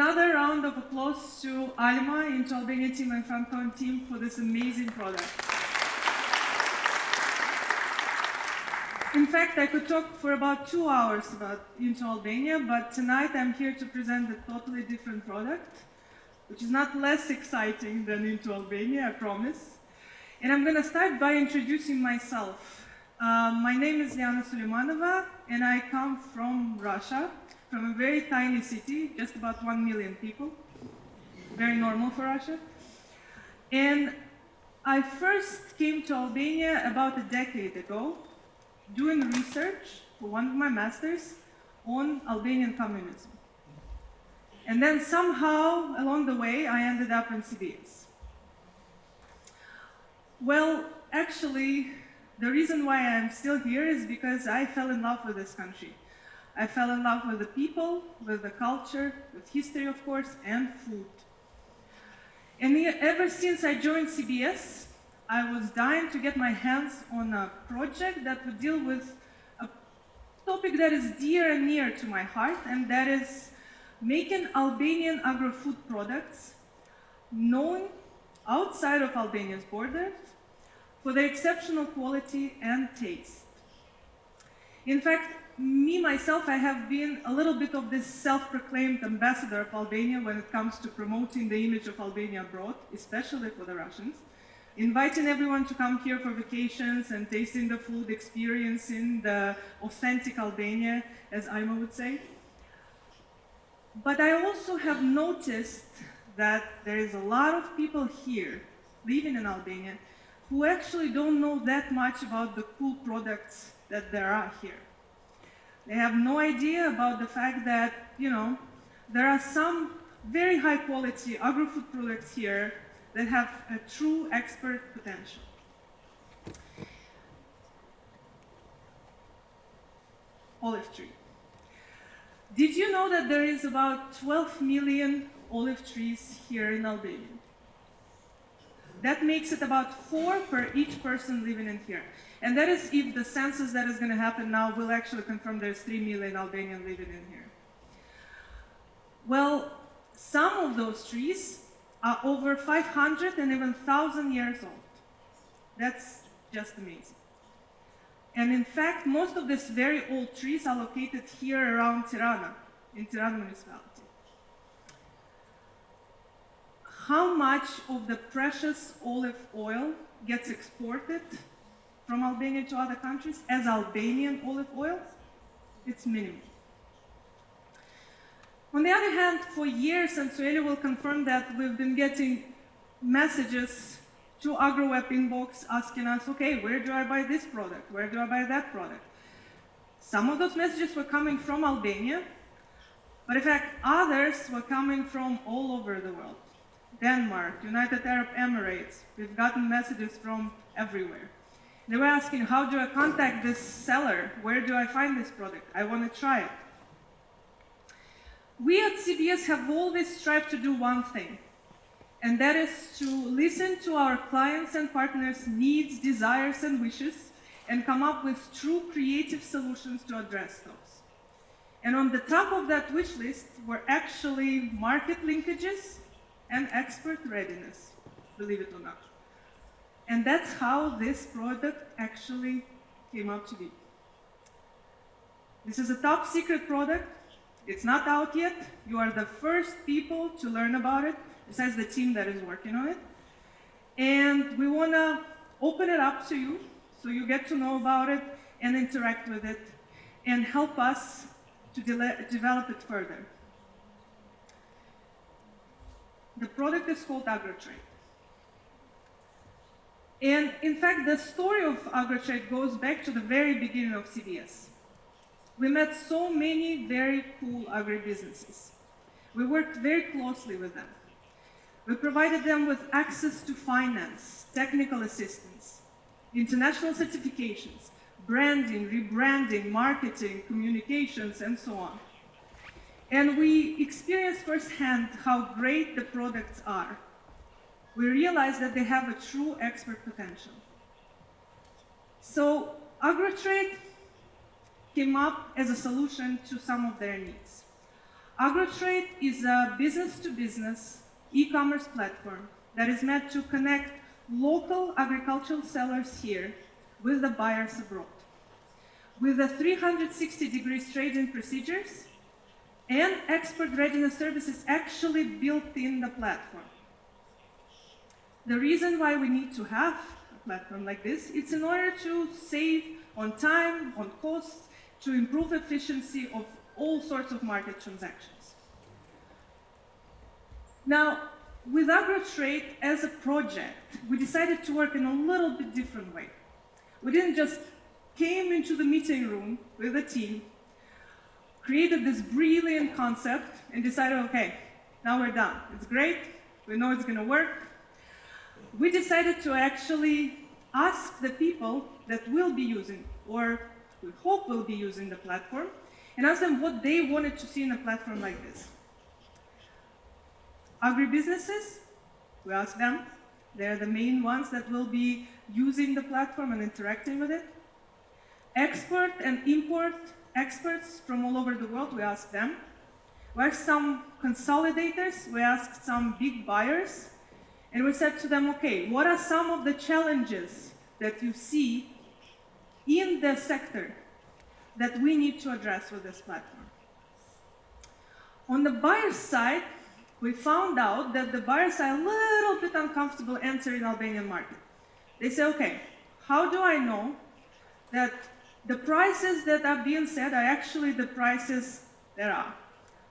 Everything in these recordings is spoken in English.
another round of applause to Alma, Into Albania team and Francon team for this amazing product. In fact, I could talk for about 2 hours about Into Albania, but tonight I'm here to present a totally different product, which is not less exciting than Into Albania, I promise. And I'm going to start by introducing myself. My name is Liana Suleymanova, and I come from Russia, from a very tiny city, just about 1 million people. Very normal for Russia. And I first came to Albania about a decade ago, doing research for one of my masters on Albanian communism. And then somehow, along the way, I ended up in CBS. Well, actually, the reason why I'm still here is because I fell in love with this country. I fell in love with the people, with the culture, with history, of course, and food. And ever since I joined CBS, I was dying to get my hands on a project that would deal with a topic that is dear and near to my heart, and that is making Albanian agro-food products known outside of Albania's borders for their exceptional quality and taste. In fact, me, myself, I have been a little bit of this self-proclaimed ambassador of Albania when it comes to promoting the image of Albania abroad, especially for the Russians, inviting everyone to come here for vacations and tasting the food, experiencing the authentic Albania, as Aima would say. But I also have noticed that there is a lot of people here living in Albania who actually don't know that much about the cool products that there are here. They have no idea about the fact that, there are some very high quality agro-food products here that have a true export potential. Olive tree. Did you know that there is about 12 million olive trees here in Albania? That makes it about 4 per each person living in here. And that is if the census that is going to happen now will actually confirm there's 3 million Albanians living in here. Well, some of those trees are over 500 and even 1,000 years old. That's just amazing. And in fact, most of these very old trees are located here around Tirana, in Tirana municipality. How much of the precious olive oil gets exported from Albania to other countries as Albanian olive oil? It's minimal. On the other hand, for years, and Sueli will confirm that, we've been getting messages to AgroWeb inbox asking us, okay, where do I buy this product? Where do I buy that product? Some of those messages were coming from Albania, but in fact, others were coming from all over the world. Denmark, United Arab Emirates, we've gotten messages from everywhere. They were asking, how do I contact this seller? Where do I find this product? I want to try it. We at CBS have always strived to do one thing, and that is to listen to our clients and partners' needs, desires, and wishes, and come up with true creative solutions to address those. And on the top of that wish list were actually market linkages and export readiness, believe it or not. And that's how this product actually came out to be. This is a top secret product. It's not out yet. You are the first people to learn about it, besides the team that is working on it. And we want to open it up to you, so you get to know about it and interact with it, and help us to develop it further. The product is called AgroTrade. And in fact, the story of AgroTrade goes back to the very beginning of CBS. We met so many very cool agribusinesses. We worked very closely with them. We provided them with access to finance, technical assistance, international certifications, branding, rebranding, marketing, communications, and so on. And we experienced firsthand how great the products are. We realized that they have a true export potential. So AgroTrade came up as a solution to some of their needs. AgroTrade is a business-to-business e-commerce platform that is meant to connect local agricultural sellers here with the buyers abroad, with the 360-degree trading procedures and export readiness services actually built in the platform. The reason why we need to have a platform like this, it's in order to save on time, on costs, to improve efficiency of all sorts of market transactions. Now, with AgroTrade as a project, we decided to work in a little bit different way. We didn't just came into the meeting room with a team, created this brilliant concept, and decided, okay, now we're done. It's great, we know it's gonna work. We decided to actually ask the people that will be using, or we hope will be using the platform, and ask them what they wanted to see in a platform like this. Agribusinesses, we asked them. They're the main ones that will be using the platform and interacting with it. Export and import experts from all over the world, we asked them. We asked some consolidators, we asked some big buyers, and we said to them, okay, what are some of the challenges that you see in the sector that we need to address with this platform? On the buyer's side, we found out that the buyers are a little bit uncomfortable entering Albanian market. They say, okay, how do I know that the prices that are being said are actually the prices there are?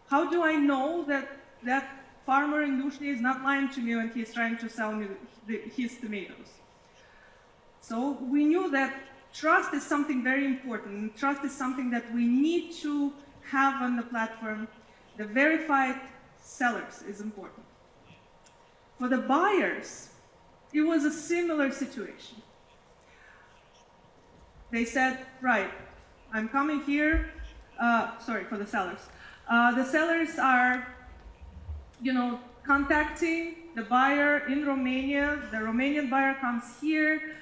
How do I know that that farmer in Lushny is not lying to me when he's trying to sell me his tomatoes? So we knew that trust is something very important, and trust is something that we need to have on the platform. The verified sellers is important. For the buyers, it was a similar situation. They said, right, I'm coming here, sorry, for the sellers. The sellers are, contacting the buyer in Romania. The Romanian buyer comes here.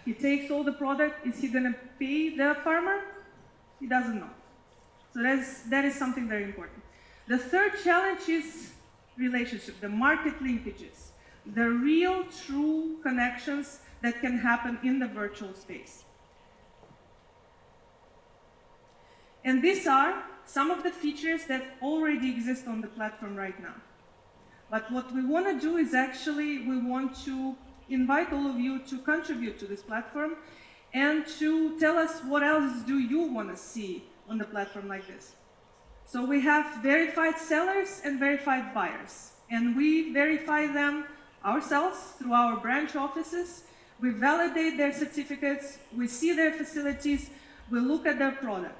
He takes all the product. Is he going to pay the farmer? He doesn't know. So that is something very important. The third challenge is relationship, the market linkages, the real, true connections that can happen in the virtual space. And these are some of the features that already exist on the platform right now. But what we want to do is actually, we want to invite all of you to contribute to this platform and to tell us what else do you want to see on the platform like this. So we have verified sellers and verified buyers, and we verify them ourselves through our branch offices. We validate their certificates, we see their facilities, we look at their product.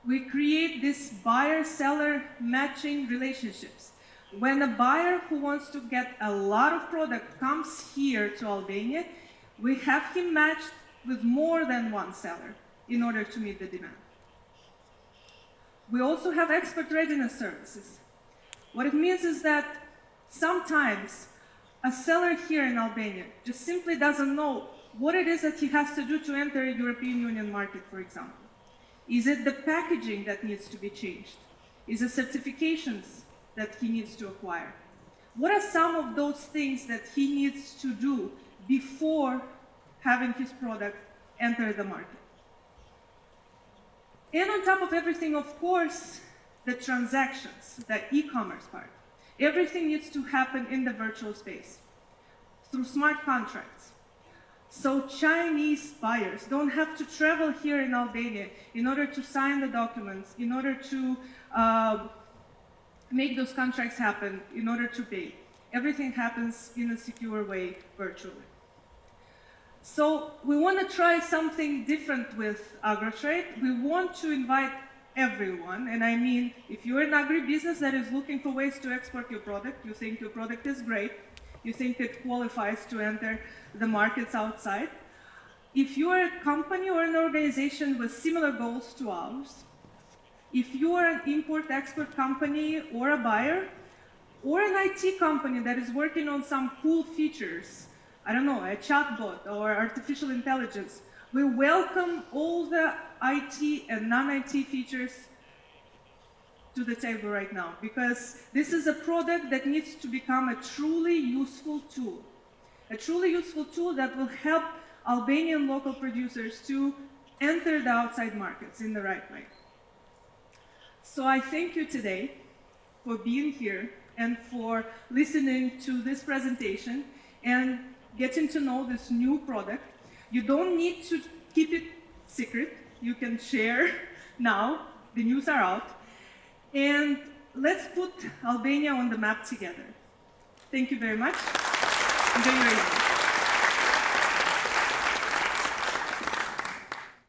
We create this buyer-seller matching relationships. When a buyer who wants to get a lot of product comes here to Albania, we have him matched with more than one seller in order to meet the demand. We also have export readiness services. What it means is that sometimes a seller here in Albania just simply doesn't know what it is that he has to do to enter a European Union market, for example. Is it the packaging that needs to be changed? Is it certifications that he needs to acquire? What are some of those things that he needs to do before having his product enter the market? And on top of everything, of course, the transactions, the e-commerce part. Everything needs to happen in the virtual space through smart contracts. So Chinese buyers don't have to travel here in Albania in order to sign the documents, in order to make those contracts happen, in order to pay. Everything happens in a secure way virtually. So we want to try something different with AgroTrade. We want to invite everyone, and I mean, if you're an agribusiness that is looking for ways to export your product, you think your product is great, you think it qualifies to enter the markets outside. If you're a company or an organization with similar goals to ours, if you are an import-export company or a buyer, or an IT company that is working on some cool features, I don't know, a chatbot or artificial intelligence, we welcome all the IT and non-IT features to the table right now, because this is a product that needs to become a truly useful tool. A truly useful tool that will help Albanian local producers to enter the outside markets in the right way. So I thank you today for being here and for listening to this presentation and getting to know this new product. You don't need to keep it secret. You can share now. The news are out. And let's put Albania on the map together. Thank you very much. Enjoy your evening.